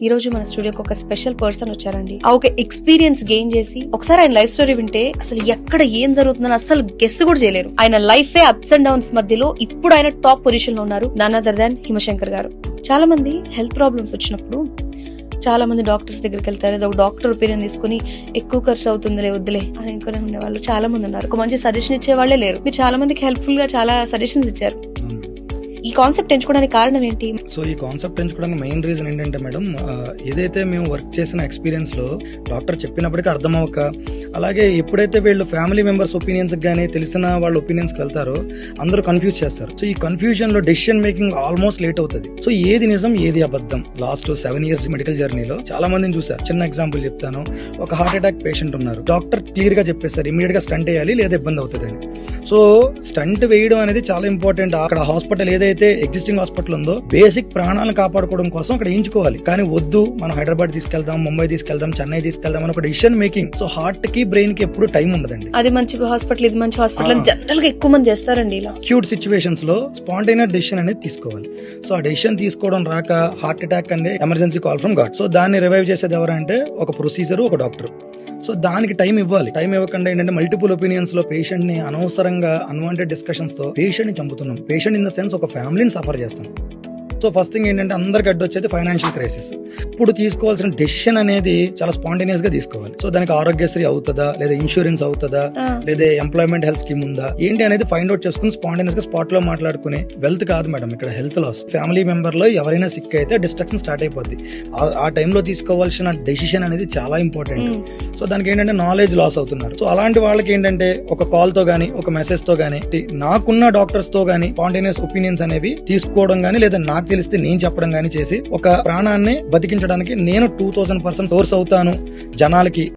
ఈ రోజు మన స్టూడియోకి ఒక స్పెషల్ పర్సన్ వచ్చారండి. ఆ ఒక ఎక్స్పీరియన్స్ గెయిన్ చేసి ఒకసారి ఆయన లైఫ్ స్టోరీ వింటే అసలు ఎక్కడ ఏం జరుగుతుందని అసలు గెస్ కూడా చేయలేరు. ఆయన లైఫ్ అప్స్ అండ్ డౌన్స్ మధ్యలో ఇప్పుడు ఆయన టాప్ పొజిషన్ లో ఉన్నారు. నన్ అదర్ దాన్ హిమశంకర్ గారు. చాలా మంది హెల్త్ ప్రాబ్లమ్స్ వచ్చినప్పుడు చాలా మంది డాక్టర్స్ దగ్గరికి వెళ్తారు. ఒక డాక్టర్ ఒపీనియన్ తీసుకుని ఎక్కువ ఖర్చు అవుతుందిలే వద్దులే అని అనుకునే ఉండేవాళ్ళు చాలా మంది ఉన్నారు. ఒక మంచి సజెషన్ ఇచ్చే వాళ్ళే లేరు. మీరు చాలా మందికి హెల్ప్ఫుల్ గా చాలా సజెషన్స్ ఇచ్చారు. ఈ కాన్సెప్ట్ ఎంచుకోవడానికి కారణం ఏంటి? సో ఈ కాన్సెప్ట్ ఎంచుకోవడానికి మెయిన్ రీజన్ ఏంటంటే మేడం, ఏదైతే మేము వర్క్ చేసిన ఎక్స్పీరియన్స్ లో డాక్టర్ చెప్పినప్పటికీ అర్థం అవ్వక, అలాగే ఎప్పుడైతే వీళ్ళు ఫ్యామిలీ మెంబర్స్ ఒపీనియన్స్ కానీ తెలిసిన వాళ్ళ ఒపీనియన్స్ కి వెళ్తారో అందరూ కన్ఫ్యూజ్ చేస్తారు. సో ఈ కన్ఫ్యూజన్ లో డెసిషన్ మేకింగ్ ఆల్మోస్ట్ లేట్ అవుతుంది. సో ఏది నిజం ఏది అబద్ధం లాస్ట్ 7 years మెడికల్ జర్నీలో చాలా మందిని చూసారు. చిన్న ఎగ్జాంపుల్ చెప్తాను. ఒక హార్ట్ అటాక్ పేషెంట్ ఉన్నారు. డాక్టర్ క్లియర్ గా చెప్పేశారు ఇమీడియట్ గా స్టంట్ వేయాలి లేదా ఇబ్బంది అవుతుంది అని. సో స్టంట్ వేయడం అనేది చాలా ఇంపార్టెంట్. అక్కడ హాస్పిటల్ ఏదైతే ఎగ్జిస్టింగ్ హాస్పిటల్ ఉందో బేసిక్ ప్రాణాలను కాపాడుకోవడం కోసం అక్కడ ఎంచుకోవాలి. కానీ వద్దు మనం హైదరాబాద్ తీసుకెళ్దాం, ముంబై తీసుకెళ్దాం, చెన్నై తీసుకెళ్దాం అని ఒక డిసిషన్ మేకింగ్. సో హార్ట్ కి బ్రెయిన్ కి ఎప్పుడు టైం ఉండదండి. అది మంచి హాస్పిటల్ ఇది మంచి హాస్పిటల్ జనరల్ గా ఎక్కువ మంది చేస్తారండి. ఇలా అక్యూట్ సిచ్యువేషన్స్ లో స్పాంటేనియస్ డెసిషన్ అనేది తీసుకోవాలి. సో ఆ డెసిషన్ తీసుకోవడం రాక హార్ట్ అటాక్ అంటే emergency call from God. So దాన్ని రివైవ్ చేసేది ఎవరంటే ఒక ప్రొసీజర్, ఒక డాక్టర్. సో దానికి టైం ఇవ్వాలి. టైం ఇవ్వకుండా ఏంటంటే మల్టిపుల్ ఒపీనియన్స్ లో పేషెంట్ ని అనవసరంగా అన్వాంటెడ్ డిస్కషన్స్ తో పేషెంట్ ని చంపుతున్నాం. పేషెంట్ ఇన్ ద సెన్స్ ఒక ఫ్యామిలీని సఫర్ చేస్తాం. సో ఫస్ట్ థింగ్ ఏంటంటే అందరికి అడ్డు వచ్చేది ఫైనాన్షియల్ క్రైసిస్. ఇప్పుడు తీసుకోవాల్సిన డెసిషన్ అనేది చాలా స్పాంటేనియస్ గా తీసుకోవాలి. సో దానికి ఆరోగ్యశ్రీ అవుతుందా, లేదా ఇన్సూరెన్స్ అవుతుందా, లేదా ఎంప్లాయ్మెంట్ హెల్త్ స్కీమ్ ఉందా, ఏంటి అనేది ఫైండ్ అవుట్ చేసుకుని స్పాంటేనియస్ గా స్పాట్ లో మాట్లాడుకుని. వెల్త్ కాదు మేడం ఇక్కడ హెల్త్ లాస్. ఫ్యామిలీ మెంబర్ లో ఎవరైనా సిక్ అయితే డిస్ట్రక్షన్ స్టార్ట్ అయిపోద్ది. ఆ టైంలో తీసుకోవాల్సిన డెసిషన్ అనేది చాలా ఇంపార్టెంట్. సో దానికి ఏంటంటే నాలెడ్జ్ లాస్ అవుతున్నారు. సో అలాంటి వాళ్ళకి ఏంటంటే ఒక కాల్ తో గానీ, ఒక మెసేజ్ తో గానీ, నాకున్న డాక్టర్స్ తో గానీ స్పాంటేనియస్ ఒపీనియన్స్ అనేవి తీసుకోవడం గానీ, లేదా నాకు తెలిస్తే నేను చెప్పడం గానీ చేసి ఒక ప్రాణాన్ని బతికించడానికి నేను 2000% సోర్స్ అవుతాను జనాలకి.